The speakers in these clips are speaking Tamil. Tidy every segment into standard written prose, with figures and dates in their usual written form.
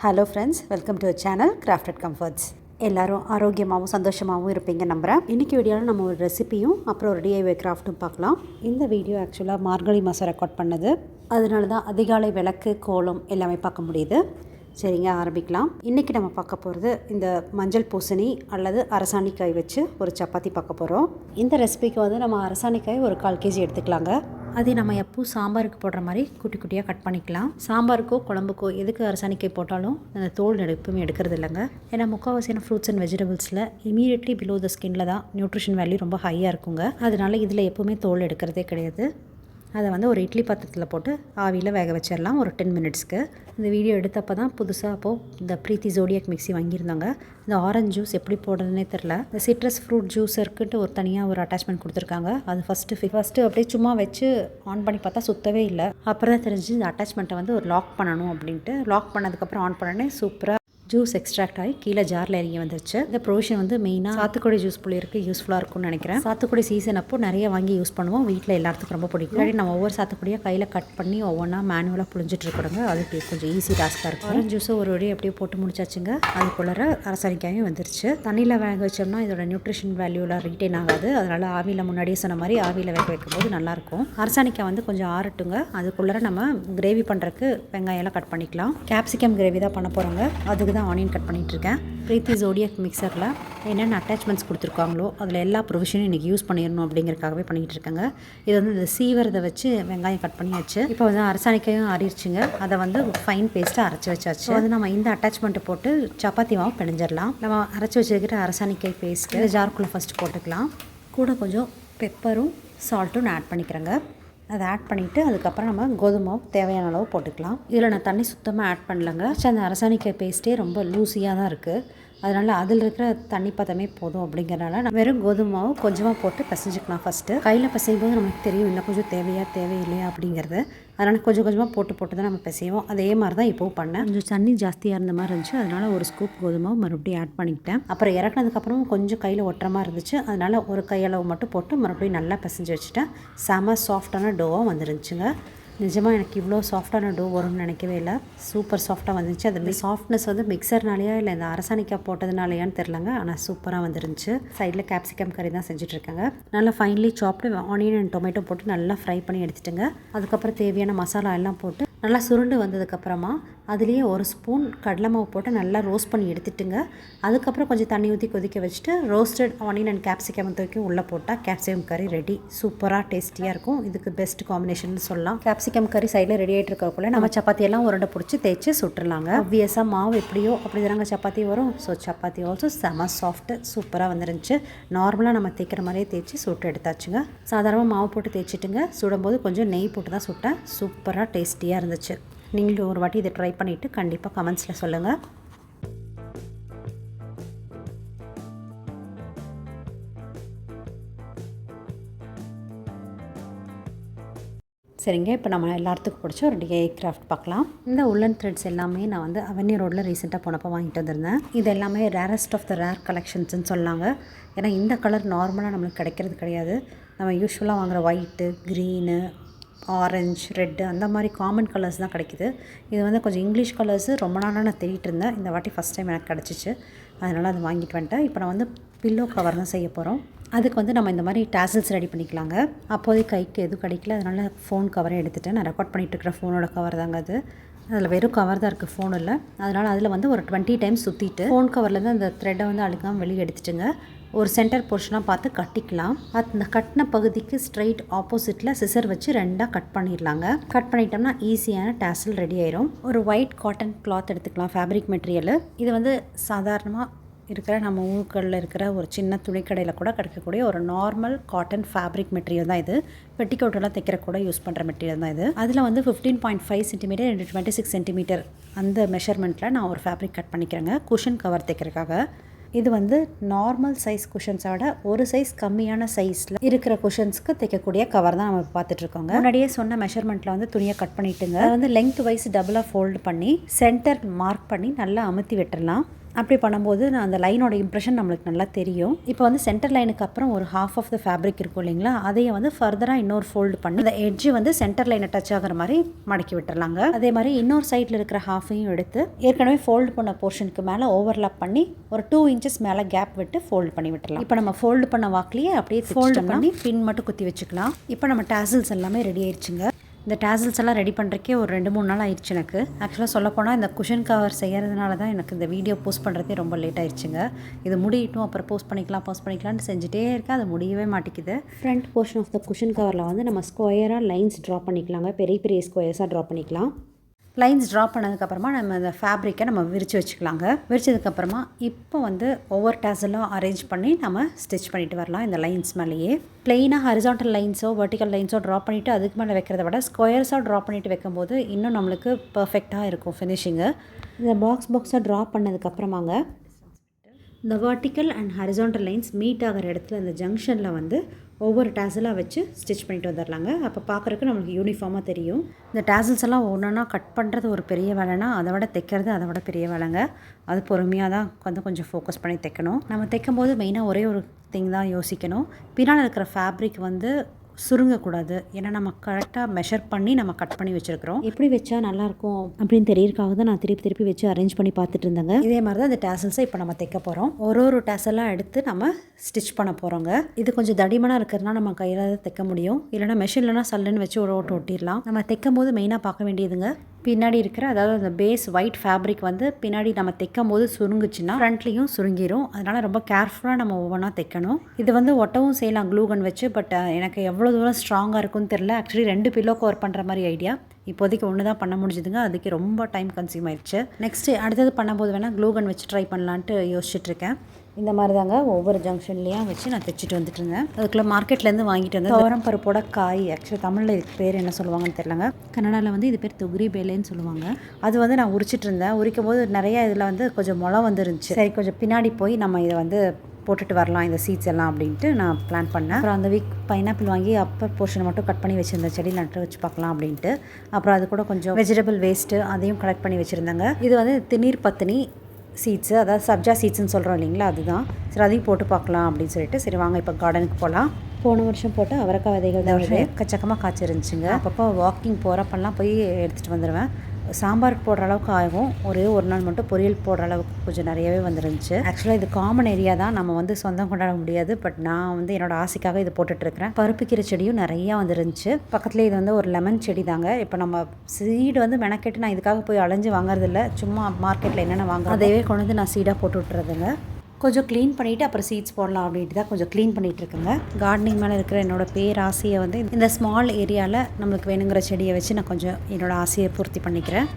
Hello friends, welcome to channel crafted comforts. எல்லோரும் ஆரோக்கியமாகவும் சந்தோஷமாகவும் இருப்பீங்க நம்புகிறேன். இன்றைக்கி வீடியோவில் நம்ம ஒரு ரெசிபியும் அப்புறம் ஒரு டிஐஒய் கிராஃப்ட்டும் பார்க்கலாம். இந்த வீடியோ ஆக்சுவலாக மார்கழி மாதம் ரெக்கார்ட் பண்ணது, அதனால தான் அதிகாலை விளக்கு கோலம் எல்லாமே பார்க்க முடியுது. சரிங்க, ஆரம்பிக்கலாம். இன்றைக்கி நம்ம பார்க்க போகிறது இந்த மஞ்சள் பூசணி அல்லது அரசாணிக்காய் வச்சு ஒரு சப்பாத்தி பார்க்க போகிறோம். இந்த ரெசிபிக்கு வந்து நம்ம அரசாணிக்காய் ஒரு 1/4 kg எடுத்துக்கலாங்க. அது நம்ம எப்பவும் சாம்பாருக்கு போடுற மாதிரி குட்டி குட்டியாக கட் பண்ணிக்கலாம். சாம்பாருக்கோ குழம்புக்கோ எதுக்கு அரசாணிக்காய் போட்டாலும் அந்த தோல் எப்பவுமே எடுக்கிறது இல்லைங்க. ஏன்னா முக்கால்வாசியான ஃப்ரூட்ஸ் அண்ட் வெஜிடபிள்ஸில் இமீடியட்லி பிலோ த ஸ்கின்ல தான் நியூட்ரிஷன் வேல்யூ ரொம்ப ஹையாக இருக்குங்க. அதனால இதில் எப்பவுமே தோல் எடுக்கிறதே கிடையாது. அதை வந்து ஒரு இட்லி பாத்திரத்தில் போட்டு ஆவியில் வேக வச்சிடலாம் ஒரு 10 மினிட்ஸ்க்கு. இந்த வீடியோ எடுத்தப்போ தான் புதுசாக அப்போது இந்த ப்ரீத்தி ஜோடியாக் மிக்ஸி வாங்கியிருந்தாங்க. இந்த ஆரஞ்ச் ஜூஸ் எப்படி போடுறதுனே தெரில. இந்த சிட்ரஸ் ஃப்ரூட் ஜூஸ் இருக்குன்ட்டு ஒரு தனியாக ஒரு அட்டாச்மெண்ட் கொடுத்துருக்காங்க. அது ஃபஸ்ட்டு அப்படியே சும்மா வச்சு ஆன் பண்ணி பார்த்தா சுத்தவே இல்லை. அப்புறம் தான் தெரிஞ்சு இந்த அட்டாச்மெண்ட்டை வந்து ஒரு லாக் பண்ணணும் அப்படின்ட்டு. லாக் பண்ணதுக்கப்புறம் ஆன் பண்ணனே சூப்பராக ஜூஸ் எக்ஸ்ட்ராக்ட் ஆகி கீழே ஜாரில் இறங்கி வந்துருச்சு. இந்த ப்ரொவிஷன் வந்து மெயினாக சாத்துக்குடி ஜூஸ் புளியருக்கு யூஸ்ஃபுல்லாக இருக்கும்னு நினைக்கிறேன். சாத்துக்குடி சீசன் அப்போ நிறைய வாங்கி யூஸ் பண்ணுவோம். வீட்டில் எல்லாத்துக்கும் ரொம்ப பிடிக்கும். இல்லாட்டி நம்ம ஒவ்வொரு சாத்துக்குடியாக கையில் கட் பண்ணி ஒவ்வொன்றா மேனுவலாக புளிஞ்சிட்டு இருக்கிறோங்க. அதுக்கு கொஞ்சம் ஈஸி டாஸ்க்காக இருக்கும். ஆரஞ்சு ஜூஸை ஒரு வழி அப்படியே போட்டு முடிச்சாச்சுங்க. அதுக்குள்ளே அரசாணிக்காயும் வந்துருச்சு. தண்ணியில் வேக வச்சோம்னா இதோட நியூட்ரிஷன் வேல்யூலாம் ரீட்டைன் ஆகாது. அதனால் ஆவியில் முன்னாடியே சொன்ன மாதிரி ஆவியில் வேக வைக்கும்போது நல்லாயிருக்கும். அரசாணிக்காய் வந்து கொஞ்சம் ஆறட்டுங்க. அதுக்குள்ளே நம்ம கிரேவி பண்ணுறதுக்கு வெங்காயம்லாம் கட் பண்ணிக்கலாம். கேப்சிகம் கிரேவி தான் பண்ண போகிறோங்க. அதுக்கு தான் ஆனியன் கட் பண்ணிகிட்ருக்கேன். ப்ரீத்தி ஜோடியாக் மிக்சரில் என்னென்ன அட்டாச்மெண்ட்ஸ் கொடுத்துருக்காங்களோ அதில் எல்லா ப்ரொவிஷனும் இன்றைக்கி யூஸ் பண்ணிடணும் அப்படிங்கிறக்காகவே பண்ணிகிட்டு இருக்கேங்க. இது வந்து இந்த சீவரதை வச்சு வெங்காயம் கட் பண்ணியாச்சு. இப்போ வந்து அரசாணிக்காயும் அரிச்சிங்க. அதை வந்து ஃபைன் பேஸ்ட்டாக அரைச்சி வச்சாச்சு. அது நம்ம இந்த அட்டாச்மெண்ட்டை போட்டு சப்பாத்தி மாவு பிணைஞ்சிடலாம். நம்ம அரைச்சி வச்சுருக்கிற அரசாணிக்காய் பேஸ்ட்டு இந்த ஜாருக்குள்ளே ஃபஸ்ட்டு போட்டுக்கலாம். கூட கொஞ்சம் பெப்பரும் சால்ட்டும் நான் ஆட் பண்ணிக்கிறேங்க. அதை ஆட் பண்ணிவிட்டு அதுக்கப்புறம் நம்ம கோதுமை மாவு தேவையான அளவு போட்டுக்கலாம். இதில் நான் தண்ணி சுத்தமாக ஆட் பண்ணலங்க. அந்த அரசாணிக்காய் பேஸ்ட்டே ரொம்ப லூஸியாக தான் இருக்குது. அதனால் அதில் இருக்கிற தண்ணி பதமே போதும் அப்படிங்கிறனால நான் வெறும் கோதுமை மாவு கொஞ்சமாக போட்டு பிசைஞ்சிக்கலாம். ஃபஸ்ட்டு கையில் பிசையும் போது நமக்கு தெரியும் இன்னும் கொஞ்சம் தேவையில்லையா அப்படிங்கிறது. அதனால் கொஞ்சம் கொஞ்சமாக போட்டு தான் நம்ம பிசைவோம். அதே மாதிரி தான் இப்போவும் பண்ணேன். கொஞ்சம் தண்ணி ஜாஸ்தியாக இருந்த மாதிரி இருந்துச்சு. அதனால் ஒரு ஸ்கூப் கோதுமை மறுபடியும் ஆட் பண்ணிக்கிட்டேன். அப்புறம் இறக்குனதுக்கப்புறம் கொஞ்சம் கையில் ஒட்டுற மாதிரி இருந்துச்சு. அதனால் ஒரு கையளவு மட்டும் போட்டு மறுபடியும் நல்லா பிசைஞ்சு வச்சுட்டேன். செம சாஃப்டான டோவாக வந்துருந்துச்சுங்க. நிஜமாக எனக்கு இவ்வளோ சாஃப்டான டோ வரும்னு நினைக்கவே இல்லை. சூப்பர் சாஃப்டாக வந்துருச்சு. அது சாஃப்ட்னஸ் வந்து மிக்சர்னாலேயா இல்லை இந்த அரசாணிக்காய் போட்டதுனாலையான்னு தெரிலங்க. ஆனால் சூப்பராக வந்துருந்துச்சு. சைடில் கேப்சிகம் கறி தான் செஞ்சுட்ருக்கேங்க. நல்லா ஃபைன்லி சாப்டு ஆனியன் அண்ட் டொமேட்டோ போட்டு நல்லா ஃப்ரை பண்ணி எடுத்துட்டுங்க. அதுக்கப்புறம் தேவையான மசாலா எல்லாம் போட்டு நல்லா சுருண்டு வந்ததுக்கப்புறமா அதுலேயே ஒரு ஸ்பூன் கடலை மாவு போட்டு நல்லா ரோஸ்ட் பண்ணி எடுத்துட்டுங்க. அதுக்கப்புறம் கொஞ்சம் தண்ணி ஊற்றி கொதிக்க வச்சுட்டு ரோஸ்டட் ஆனியன் அண்ட் கேப்சிகம் தூக்கி உள்ளே போட்டால் கேப்சிகம் கறி ரெடி. சூப்பராக டேஸ்டியாக இருக்கும். இதுக்கு பெஸ்ட் காம்பினேஷன் சொல்லலாம். கேப்சிகம் கறி சைடில் ரெடி ஆகிட்டு இருக்கக்குள்ள நம்ம சப்பாத்தியெல்லாம் உருண்டை பிடிச்சி தேய்ச்சி சுட்டுருலாங்க. ஆப்வியஸாக மாவு எப்படியோ அப்படி தாங்க சப்பாத்தி வரும். ஸோ சப்பாத்தி ஆல்சோ செம சாஃப்ட்டு சூப்பராக வந்துருந்துச்சு. நார்மலாக நம்ம தேய்க்கிற மாதிரியே தேய்ச்சி சுட்டு எடுத்தாச்சுங்க. சாதாரணமாக மாவு போட்டு தேய்ச்சிட்டுங்க. சுடும்போது கொஞ்சம் நெய் போட்டு தான் சுட்டேன். சூப்பராக டேஸ்டியாக இருந்துச்சு. நீங்களும் ஒரு வாட்டி இதை ட்ரை பண்ணிவிட்டு கண்டிப்பாக கமெண்ட்ஸில் சொல்லுங்கள். சரிங்க, இப்போ நம்ம எல்லாத்துக்கும் பிடிச்ச ஒரு டிஐஒய் கிராஃப்ட் பார்க்கலாம். இந்த உள்ளன் த்ரெட்ஸ் எல்லாமே நான் வந்து அவென்யூ ரோடில் ரீசெண்டாக போனப்போ வாங்கிட்டு வந்திருந்தேன். இது எல்லாமே ரேரஸ்ட் ஆஃப் த ரேர் கலெக்ஷன்ஸ்னு சொல்லாங்க. ஏன்னா இந்த கலர் நார்மலாக நம்மளுக்கு கிடைக்கிறது கிடையாது. நம்ம யூஸ்வலாக வாங்குகிற ஒயிட்டு, க்ரீனு, ஆரஞ்சு, ரெட்டு அந்த மாதிரி காமன் கலர்ஸ் தான் கிடைக்கிது. இது வந்து கொஞ்சம் இங்கிலீஷ் கலர்ஸு ரொம்ப நாளாக நான் தேடிட்டு இருந்தேன். இந்த வாட்டி ஃபஸ்ட் டைம் எனக்கு கிடச்சிச்சு. அதனால் அது வாங்கிட்டு வந்துட்டேன். இப்போ நான் வந்து பில்லோ கவர் தான் செய்ய போகிறோம். அதுக்கு வந்து நம்ம இந்த மாதிரி டாசல்ஸ் ரெடி பண்ணிக்கலாங்க. அப்போதைக்கு கைக்கு எதுவும் கிடைக்கல. அதனால் ஃபோன் கவரை எடுத்துகிட்டேன். நான் ரெக்கார்ட் பண்ணிகிட்டு இருக்கிற ஃபோனோட கவர் தாங்க அது. அதில் வெறும் கவர் தான் இருக்குது, ஃபோன் இல்லை. அதனால் அதில் வந்து ஒரு 20 டைம்ஸ் சுற்றிட்டு ஃபோன் கவர்லேருந்து அந்த த்ரெட்டை வந்து அழுக்காமல் வெளியே எடுத்துட்டுங்க. ஒரு சென்டர் போர்ஷனாக பார்த்து கட்டிக்கலாம். அந்த கட்டின பகுதிக்கு ஸ்ட்ரைட் ஆப்போசிட்டில் சிசர் வச்சு 2ஆக கட் பண்ணிடலாங்க. கட் பண்ணிட்டோம்னா ஈஸியான டாசல் ரெடி ஆயிரும். ஒரு ஒயிட் காட்டன் கிளாத் எடுத்துக்கலாம், ஃபேப்ரிக் மெட்டீரியல். இது வந்து சாதாரணமாக இருக்கிற நம்ம ஊருகளில் இருக்கிற ஒரு சின்ன துணிக்கடையில் கூட கிடைக்கக்கூடிய ஒரு நார்மல் காட்டன் ஃபேப்ரிக் மெட்டீரியல் தான் இது. பெட்டிக்கோட்டெல்லாம் தைக்கிற கூட யூஸ் பண்ணுற மெட்டீரியல் தான் இது. அதில் வந்து 15.5 சென்டிமீட்டர் into 26 சென்டிமீட்டர் அந்த மெஷர்மெண்ட்டில் நான் ஒரு ஃபேப்ரிக் கட் பண்ணிக்கிறேங்க குஷன் கவர் தைக்கிறதுக்காக. இது வந்து நார்மல் சைஸ் குஷன்ஸை விட ஒரு சைஸ் கம்மியான சைஸில் இருக்கிற குஷன்ஸ்க்கு தைக்கக்கூடிய கவர் தான் நம்ம பார்த்துட்ருக்கோங்க. முன்னாடியே சொன்ன மெஷர்மெண்ட்டில் வந்து துணியை கட் பண்ணிட்டுங்க. அதை வந்து லெங்த் வைஸ் டபுளாக ஃபோல்டு பண்ணி சென்டர் மார்க் பண்ணி நல்லா அமுத்தி விட்டுடலாம். அப்படி பண்ணும்போது நான் அந்த லைனோட இம்ப்ரெஷன் நம்மளுக்கு நல்லா தெரியும். இப்போ வந்து சென்டர் லைனுக்கு அப்புறம் ஒரு ஹாஃப் ஆஃப் த ஃபேப்ரிக் இருக்கும் இல்லைங்களா, அதையே வந்து ஃபர்தராக இன்னொரு ஃபோல்டு பண்ணி அந்த எட்ஜு வந்து சென்டர் லைனை டச் ஆகிற மாதிரி மடக்கி விட்டுறலாங்க. அதே மாதிரி இன்னொரு சைடில் இருக்கிற ஹாஃபையும் எடுத்து ஏற்கனவே ஃபோல்டு பண்ண போர்ஷனுக்கு மேலே ஓவர்லாப் பண்ணி ஒரு 2 இன்ச்சஸ் மேலே கேப் விட்டு ஃபோல்டு பண்ணி விட்டுறலாம். இப்போ நம்ம ஃபோல்டு பண்ண வாக்கிலேயே அப்படியே ஃபோல்டு பண்ணி பின் மட்டும் குத்தி வச்சுக்கலாம். இப்போ நம்ம டாசல்ஸ் எல்லாமே ரெடி ஆயிடுச்சுங்க. இந்த டாசல்ஸ் எல்லாம் ரெடி பண்ணுறக்கே ஒரு 2-3 நாள் ஆயிடுச்சு எனக்கு. ஆக்சுவலாக சொல்லப்போனால் இந்த குஷன் கவர் செய்கிறதுனால தான் எனக்கு இந்த வீடியோ போஸ்ட் பண்ணுறதே ரொம்ப லேட் ஆயிடுச்சுங்க. இது முடியட்டும், அப்புறம் போஸ்ட் பண்ணிக்கலாம்னு செஞ்சுட்டே இருக்கேன், அது முடியவே மாட்டேங்குது. Front portion of the cushion கவரில் வந்து நம்ம ஸ்கொயராக லைன்ஸ் ட்ரா பண்ணிக்கலாங்க. பெரிய பெரிய ஸ்கொயர்ஸாக ட்ரா பண்ணிக்கலாம். லைன்ஸ் ட்ரா பண்ணதுக்கப்புறமா நம்ம அந்த ஃபேப்ரிக்கை நம்ம விரித்து வச்சுக்கலாங்க. விரிச்சதுக்கப்புறமா இப்போ வந்து ஒவ்வொரு டேசலும் அரேஞ்ச் பண்ணி நம்ம ஸ்டிச் பண்ணிட்டு வரலாம். இந்த லைன்ஸ் மேலேயே பிளெயினாக ஹரிசாண்டல் லைன்ஸோ வெர்டிக்கல் லைன்ஸோ ட்ரா பண்ணிவிட்டு அதுக்கு மேலே வைக்கிறத விட ஸ்கொயர்ஸாக ட்ரா பண்ணிவிட்டு வைக்கும்போது இன்னும் நம்மளுக்கு பர்ஃபெக்டாக இருக்கும் ஃபினிஷிங்கு. இந்த பாக்ஸாக ட்ரா பண்ணதுக்கப்புறமாங்க இந்த vertical and horizontal lines meet ஆகிற இடத்துல இந்த ஜங்ஷனில் வந்து ஒவ்வொரு டேசலாக வச்சு ஸ்டிச் பண்ணிட்டு வந்துடலாங்க. அப்போ பார்க்குறதுக்கு நம்மளுக்கு யூனிஃபார்மாக தெரியும். இந்த டேசல்ஸ் எல்லாம் ஒன்றா கட் பண்ணுறது ஒரு பெரிய வேலைனா அதை விட தைக்கிறது அதை விட பெரிய வேலைங்க. அது பொறுமையாக தான் வந்து கொஞ்சம் ஃபோக்கஸ் பண்ணி தைக்கணும். நம்ம தைக்கும் போது மெயினாக ஒரே ஒரு திங் தான் யோசிக்கணும். பின்னால் இருக்கிற ஃபேப்ரிக் வந்து சுருங்கக்கூடாது. ஏன்னா நம்ம கரெக்டாக மெஷர் பண்ணி நம்ம கட் பண்ணி வச்சுருக்கிறோம். எப்படி வச்சா நல்லாயிருக்கும் அப்படின்னு தெரியறதுக்காக தான் நான் திருப்பி வச்சு அரேஞ்ச் பண்ணி பார்த்துட்டு இருந்தேங்க. இதே மாதிரி தான் இந்த டேசல்ஸை இப்போ நம்ம தைக்க போகிறோம். ஒரு டேசலாக எடுத்து நம்ம ஸ்டிச் பண்ண போகிறோங்க. இது கொஞ்சம் தடிமனாக இருக்கிறதுனா நம்ம கையில் தைக்க முடியும். இல்லைனா மெஷின்லனா சல்லுன்னு வச்சு ஒரு ஓட்டு ஒட்டிடலாம். நம்ம தைக்கும் போது மெயினாக பார்க்க வேண்டியதுங்க, பின்னாடி இருக்கிற அதாவது அந்த பேஸ் ஒயிட் ஃபேப்ரிக் வந்து பின்னாடி நம்ம தைக்கும் போது சுருங்குச்சுன்னா ஃப்ரண்ட்லேயும் சுருங்கிடும். அதனால் ரொம்ப கேர்ஃபுல்லாக நம்ம ஒவ்வொன்றா தைக்கணும். இது வந்து ஒட்டவும் செய்யலாம் க்ளூ கன் வச்சு. பட் எனக்கு எவ்வளோ தூரம் ஸ்ட்ராங்காக இருக்குன்னு தெரில. ஆக்சுவலி 2 பில்லோ கவர் பண்ணுற மாதிரி ஐடியா. இப்போதைக்கு ஒன்று தான் பண்ண முடிஞ்சுதுங்க. அதுக்கு ரொம்ப டைம் கன்சியூம் ஆயிடுச்சு. நெக்ஸ்ட்டு அடுத்தது பண்ணும்போது வேணால் க்ளூ கன் வச்சு ட்ரை பண்ணலான்ட்டு யோசிச்சுட்ருக்கேன். இந்த மாதிரி தாங்க ஒவ்வொரு ஜங்ஷன்லேயும் வச்சு நான் தைச்சிட்டு வந்துட்டு இருந்தேன். அதுக்குள்ளே மார்க்கெட்லேருந்து வாங்கிட்டு வந்து துவரம் பருப்போட காய், ஆக்சுவலி தமிழில் இதுக்கு பேர் என்ன சொல்லுவாங்கன்னு தெரியலங்க. கன்னடாவில் வந்து இது பேர் தொகுரி பேலேன்னு சொல்லுவாங்க. அது வந்து நான் உரிச்சிட்டு இருந்தேன். உரிக்கும் போது நிறையா இதில் வந்து கொஞ்சம் முளை வந்துருந்துச்சு. சரி கொஞ்சம் பின்னாடி போய் நம்ம இதை வந்து போட்டுட்டு வரலாம் இந்த சீட்ஸ் எல்லாம் அப்படின்ட்டு நான் பிளான் பண்ணேன். அப்புறம் அந்த வீக் பைனாப்பிள் வாங்கி அப்பர் போர்ஷனை மட்டும் கட் பண்ணி வச்சுருந்த செடி நட்டு வச்சு பார்க்கலாம் அப்படின்ட்டு. அப்புறம் அது கூட கொஞ்சம் வெஜிடபிள் வேஸ்ட்டு அதையும் கலெக்ட் பண்ணி வச்சுருந்தாங்க. இது வந்து திணீர் பத்தினி சீட்ஸு, அதாவது சப்ஜா சீட்ஸ்ன்னு சொல்கிறோம் இல்லைங்களா, அதுதான். சரி அதையும் போட்டு பார்க்கலாம் அப்படின்னு சொல்லிட்டு சரி வாங்க இப்போ கார்டனுக்கு போகலாம். போன வருஷம் போட்டு அவரைக்காய் விதைகள் தான் வருஷம் எக்கச்சக்கமாக காய்ச்சிருந்துச்சுங்க. அப்பப்போ வாக்கிங் போகிறப்பெல்லாம் போய் எடுத்துகிட்டு வந்துடுவேன். சாம்பாருக்கு போடுற அளவுக்கு ஆகும். ஒரே ஒரு நாள் மட்டும் பொரியல் போடுற அளவுக்கு கொஞ்சம் நிறையவே வந்துருந்துச்சு. ஆக்சுவலாக இது காமன் ஏரியா தான், நம்ம வந்து சொந்தம் கொண்டாட முடியாது. பட் நான் வந்து என்னோட ஆசைக்காக இது போட்டுட்ருக்கிறேன். பருப்பு கீரை செடியும் நிறையா வந்துருந்துச்சு. பக்கத்தில் இது வந்து ஒரு லெமன் செடி தாங்க. இப்போ நம்ம சீடு வந்து மெனக்கெட்டு நான் இதுக்காக போய் அலைஞ்சு வாங்குறதில்ல. சும்மா மார்க்கெட்டில் என்னென்ன வாங்குறோம் அதையே கொண்டு வந்து நான் சீடாக போட்டு விட்டுறதுங்க. கொஞ்சம் க்ளீன் பண்ணிவிட்டு அப்புறம் சீட்ஸ் போடலாம் அப்படின்ட்டு தான் கொஞ்சம் க்ளீன் பண்ணிகிட்ருக்குங்க. கார்டனிங் மேலே இருக்கிற என்னோடய பேராசையை வந்து இந்த ஸ்மால் ஏரியாவில் நம்மளுக்கு வேணுங்கிற செடியை வச்சு நான் கொஞ்சம் என்னோடய ஆசையை பூர்த்தி பண்ணிக்கிறேன்.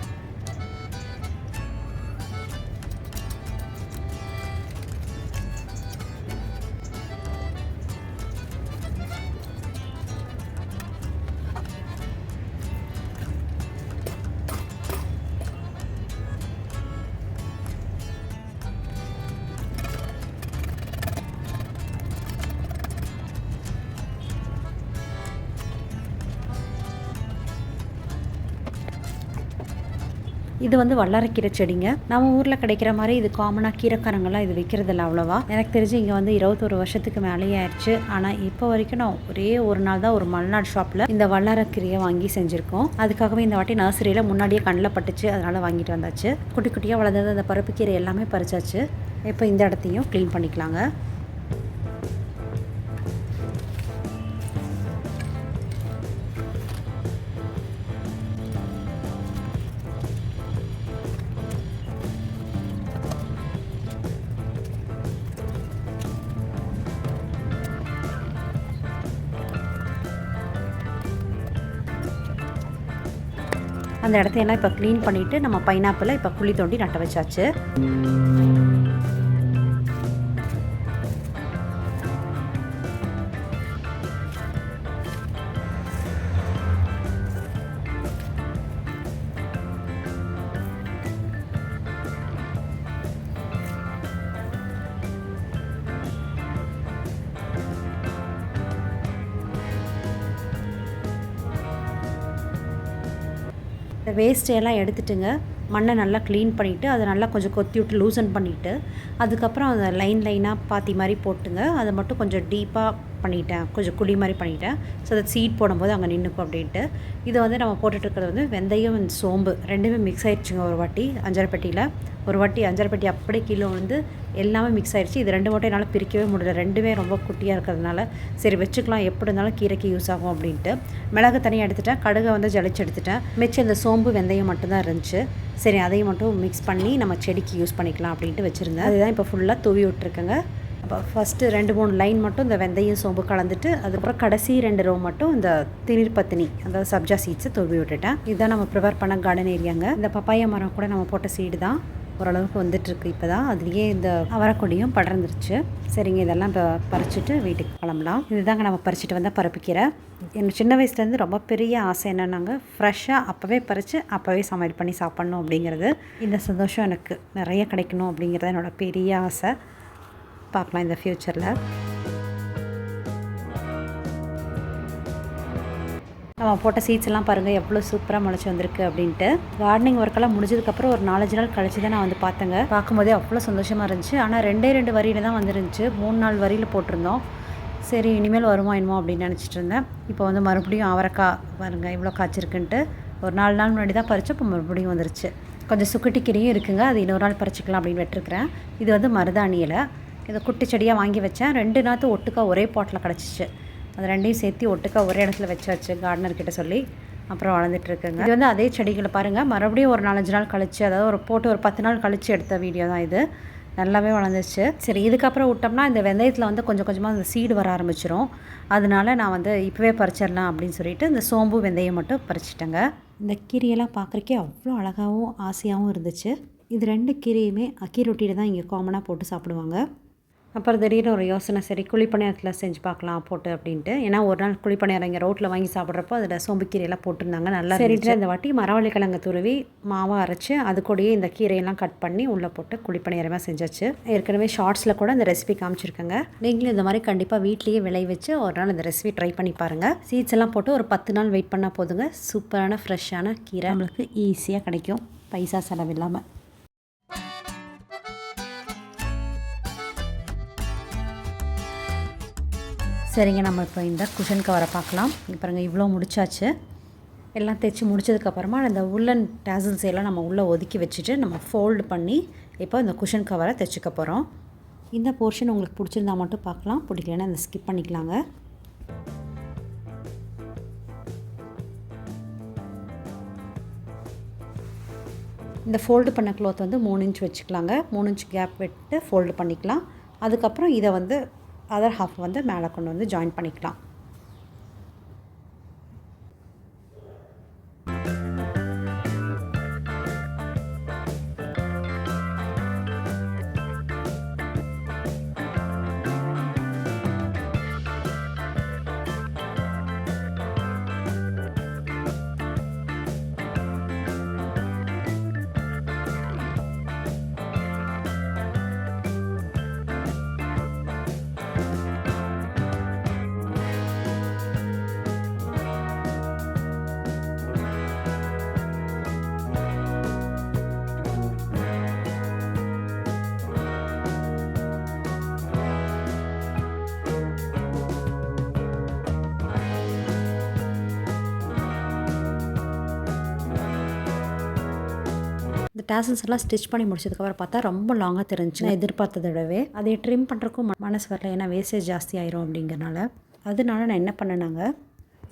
இது வந்து வல்லாரக்கீரை செடிங்க. நம்ம ஊரில் கிடைக்கிற மாதிரி இது காமனாக கீரைக்காரங்கெல்லாம் இது விற்கிறதில்ல அவ்வளோவா. எனக்கு தெரிஞ்சு இங்கே வந்து 21 வருஷத்துக்கு மேலேயே ஆயிடுச்சு. ஆனால் இப்போ வரைக்கும் நான் ஒரே ஒரு நாள் தான் ஒரு மல்நாடு ஷாப்பில் இந்த வல்லாரக்கீரையை வாங்கி செஞ்சுருக்கோம். அதுக்காகவே இந்த வாட்டி நர்சரியில் முன்னாடியே கண்ணில் பட்டுச்சு, அதனால் வாங்கிட்டு வந்தாச்சு. குட்டி குட்டியாக வளர்ந்தது அந்த பருப்பு கீரை எல்லாமே பறிச்சாச்சு. இப்போ இந்த இடத்தையும் க்ளீன் பண்ணிக்கலாங்க. அந்த இடத்தையெல்லாம் இப்போ க்ளீன் பண்ணிவிட்டு நம்ம பைனாப்பிளை இப்போ குழி தோண்டி நட்ட வச்சாச்சு. இந்த வேஸ்ட்டையெல்லாம் எடுத்துட்டுங்க மண்ணை நல்லா க்ளீன் பண்ணிவிட்டு அதை நல்லா கொஞ்சம் கொத்தி விட்டு லூசன் பண்ணிவிட்டு அதுக்கப்புறம் அதை லைனாக பாத்தி மாதிரி போட்டுங்க. அதை மட்டும் கொஞ்சம் டீப்பாக பண்ணிட்டேன், கொஞ்சம் குழி மாதிரி பண்ணிட்டேன். ஸோ அதை சீட் போடும்போது அங்கே நின்றுக்கும் அப்படின்ட்டு. இதை வந்து நம்ம போட்டுட்ருக்கிறது வந்து வெந்தயம் சோம்பு ரெண்டுமே மிக்ஸ் ஆகிடுச்சுங்க. ஒரு வாட்டி அஞ்சரைப்பெட்டியில் ஒரு வாட்டி அஞ்சரைப்பெட்டி அப்படியே கீழே வந்து எல்லாமே மிக்ஸ் ஆகிடுச்சு. இது ரெண்டு மட்டும் என்னால் பிரிக்கவே முடியல, ரெண்டுமே ரொம்ப குட்டியாக இருக்கிறதுனால சரி வச்சுக்கலாம், எப்படி இருந்தாலும் கீரைக்கு யூஸ் ஆகும் அப்படின்ட்டு. மிளகு தனியாக எடுத்துட்டேன், கடுகை வந்து ஜலிச்சு எடுத்துட்டேன். மிச்சம் இந்த சோம்பு வெந்தயம் மட்டும்தான் இருந்துச்சு. சரி அதையும் மட்டும் மிக்ஸ் பண்ணி நம்ம செடிக்கு யூஸ் பண்ணிக்கலாம் அப்படின்ட்டு வச்சுருந்தேன். அதுதான் இப்போ ஃபுல்லாக தூவி விட்ருக்கேங்க. அப்போ ஃபஸ்ட்டு 2-3 லைன் மட்டும் இந்த வெந்தயம் சோம்பு கலந்துட்டு அதுக்கப்புறம் கடைசி 2 ரோ மட்டும் இந்த திணீர் பத்தினி அதாவது சப்ஜா சீட்ஸை தூவி விட்டுட்டேன். இதுதான் நம்ம ப்ரிப்பேர் பண்ண கார்டன் ஏரியாங்க. இந்த பப்பாயா மரம் கூட நம்ம போட்ட சீடு தான் ஓரளவுக்கு வந்துட்டுருக்கு. இப்போ தான் அதுலேயே இந்த அவரைக்கொடியும் படர்ந்துருச்சு. சரிங்க, இதெல்லாம் இப்போ பறிச்சுட்டு வீட்டுக்கு கிளம்பலாம். இதுதாங்க நம்ம பறிச்சுட்டு வந்தால் பரப்பிக்கீரை. எனக்கு சின்ன வயசுலேருந்து ரொம்ப பெரிய ஆசை என்னன்னாங்க, ஃப்ரெஷ்ஷாக அப்போவே பறித்து அப்போவே சமையல் பண்ணி சாப்பிட்ணும் அப்படிங்கிறது. இந்த சந்தோஷம் எனக்கு நிறைய கிடைக்கணும் அப்படிங்கிறது என்னோடய பெரிய ஆசை. பார்க்கலாம் இந்த ஃப்யூச்சரில். நம்ம போட்ட சீட்ஸ் எல்லாம் பாருங்கள் எவ்வளோ சூப்பராக முளைச்சி வந்திருக்கு அப்படின்ட்டு. கார்டனிங் ஒர்க்கெல்லாம் முடிஞ்சதுக்கப்புறம் ஒரு 4-5 நாள் கழிச்சு தான் நான் வந்து பார்த்தேங்க. பார்க்கும்போதே அவ்வளோ சந்தோஷமாக இருந்துச்சு. ஆனால் 2 வரியில் தான் வந்துருந்துச்சு, 3-4 வரியில் போட்டிருந்தோம். சரி இனிமேல் வருமா என்னமோ அப்படின்னு நினச்சிட்டு இருந்தேன். இப்போ வந்து மறுபடியும் அவரைக்காய் பாருங்கள் இவ்வளோ காய்ச்சிருக்குன்ட்டு. ஒரு 4 நாள் முன்னாடி தான் பறித்து இப்போ மறுபடியும் வந்துருச்சு. கொஞ்சம் சுக்குட்டி கீரையும் இருக்குங்க, அது இன்னொரு நாள் பறிச்சிக்கலாம் அப்படின்னு விட்டுருக்குறேன். இது வந்து மருதாணி இலை. இதை குட்டி செடியாக வாங்கி வச்சேன். 2 நாற்று ஒட்டுக்கா ஒரே பாட்டில் கிடச்சிச்சு. அது ரெண்டையும் சேர்த்து ஒட்டுக்கா ஒரே இடத்துல வச்சாச்சு கார்டனர்கிட்ட சொல்லி. அப்புறம் வளர்ந்துட்டுருக்குங்க. இது வந்து அதே செடிகளை பாருங்கள் மறுபடியும் ஒரு 4-5 நாள் கழிச்சு, அதாவது ஒரு போட்டு ஒரு 10 நாள் கழித்து எடுத்த வீடியோ தான் இது. நல்லாவே வளர்ந்துச்சு. சரி இதுக்கப்புறம் விட்டோம்னா இந்த வெந்தயத்தில் வந்து கொஞ்சம் கொஞ்சமாக அந்த சீடு வர ஆரம்பிச்சிடும். அதனால நான் வந்து இப்போவே பறிச்சிடலாம் அப்படின்னு சொல்லிட்டு இந்த சோம்பு வெந்தயம் மட்டும் பறிச்சிட்டேங்க. இந்த கீரையெல்லாம் பார்க்குறக்கே அவ்வளோ அழகாகவும் ஆசையாகவும் இருந்துச்சு. இது 2 கீரையுமே அக்கி ரொட்டியில் தான் இங்கே காமனாக போட்டு சாப்பிடுவாங்க. அப்புறம் திடீர்னு ஒரு யோசனை, சரி குழிப்பணியாரத்தில் செஞ்சு பார்க்கலாம் போட்டு அப்படின்ட்டு. ஏன்னா ஒரு நாள் குழிப்பணியாரம் இங்கே ரோட்டில் வாங்கி சாப்பிட்றப்போ அதில் சோம்புக்கீரையெல்லாம் போட்டிருந்தாங்க, நல்லா சரிட்டு இந்த வாட்டி மரவள்ளி கிழங்கு துருவி மாவாக அரைச்சி அது கூடயே இந்த கீரையெல்லாம் கட் பண்ணி உள்ளே போட்டு குழிப்பணியாரமாக செஞ்சாச்சு. ஏற்கனவே ஷார்ட்ஸில் கூட இந்த ரெசிபி காமிச்சிருக்கேங்க. நீங்களும் இந்த மாதிரி கண்டிப்பாக வீட்லேயே விளைவிச்சு ஒரு நாள் இந்த ரெசிபி ட்ரை பண்ணி பாருங்கள். சீட்ஸ் எல்லாம் போட்டு ஒரு 10 நாள் வெயிட் பண்ணால் போதுங்க. சூப்பரான ஃப்ரெஷ்ஷான கீரை நம்மளுக்கு ஈஸியாக கிடைக்கும், பைசா செலவில்லாமல். சரிங்க, நம்ம இப்போ இந்த குஷன் கவரை பார்க்கலாம். இப்போ பாருங்கள் இவ்வளோ முடிச்சாச்சு. எல்லாம் தைச்சி முடிச்சதுக்கப்புறமா இந்த உள்ளன் டேசல்ஸ் எல்லாம் நம்ம உள்ளே ஒதுக்கி வச்சுட்டு நம்ம ஃபோல்டு பண்ணி இப்போ இந்த குஷன் கவரை தைச்சிக்க போகிறோம். இந்த போர்ஷன் உங்களுக்கு பிடிச்சிருந்தா மட்டும் பார்க்கலாம், பிடிக்கலன்னா இந்த ஸ்கிப் பண்ணிக்கலாங்க. இந்த ஃபோல்டு பண்ண க்ளாத் வந்து 3 இன்ச் வச்சுக்கலாங்க. 3 இன்ச் கேப் விட்டு ஃபோல்டு பண்ணிக்கலாம். அதுக்கப்புறம் இதை வந்து அதர் ஹாஃப் வந்து மேலே கொண்டு வந்து ஜாயின் பண்ணிக்கலாம். இந்த டேசல்ஸ் எல்லாம் ஸ்டிச் பண்ணி முடிச்சதுக்கப்புறம் பார்த்தா ரொம்ப லாங்காக தெரிஞ்சுச்சு. நான் எதிர்பார்த்ததை விடவே அதை ட்ரிம் பண்ணுறக்கும் மனசு வரல, ஏன்னா வேஸ்டேஜ் ஜாஸ்தி ஆயிரும் அப்படிங்கிறனால. அதனால நான் என்ன பண்ணேனாங்க,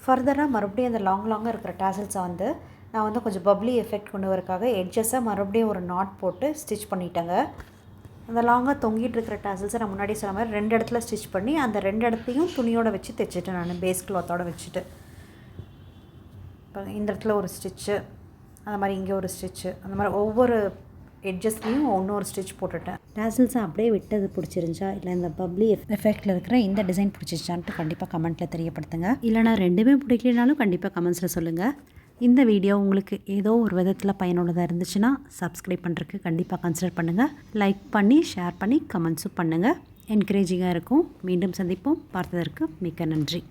ஃபர்தராக மறுபடியும் அந்த லாங்காக இருக்கிற டேசல்ஸை வந்து நான் வந்து கொஞ்சம் பப்ளி எஃபெக்ட் கொண்டு வரக்காக எட்ஜஸை மறுபடியும் ஒரு நாட் போட்டு ஸ்டிச் பண்ணிட்டேங்க. அந்த லாங்காக தொங்கிட்டு இருக்கிற டேசல்ஸை நான் முன்னாடி சொன்ன மாதிரி 2 இடத்துல ஸ்டிச் பண்ணி அந்த 2 இடத்தையும் துணியோடு வச்சு தைச்சிட்டேன் நான், பேஸ் கிளாத்தோடு வச்சுட்டு. இப்போ இந்த இடத்துல ஒரு ஸ்டிச்சு, அந்த மாதிரி இங்கே ஒரு ஸ்டிச்சு, அந்த மாதிரி ஒவ்வொரு எட்ஜஸ்லேயும் ஒன்று ஸ்டிச் போட்டுட்டேன். டேசல்ஸை அப்படியே விட்டது பிடிச்சிருந்துச்சா, இல்லை இந்த பப்ளி எஃபெக்டில் இருக்கிற இந்த டிசைன் பிடிச்சிருச்சான்ட்டு கண்டிப்பாக கமெண்ட்டில் தெரியப்படுத்துங்க. இல்லைனா 2மே பிடிக்கலனாலும் கண்டிப்பாக கமெண்ட்ஸில் சொல்லுங்கள். இந்த வீடியோ உங்களுக்கு ஏதோ ஒரு விதத்தில் பயனுள்ளதாக இருந்துச்சுன்னா சப்ஸ்கிரைப் பண்ணுறதுக்கு கண்டிப்பாக கன்சிடர் பண்ணுங்கள். லைக் பண்ணி ஷேர் பண்ணி கமெண்ட்ஸும் பண்ணுங்கள், என்கரேஜிங்காக இருக்கும். மீண்டும் சந்திப்போம். பார்த்ததற்கு மிக்க நன்றி.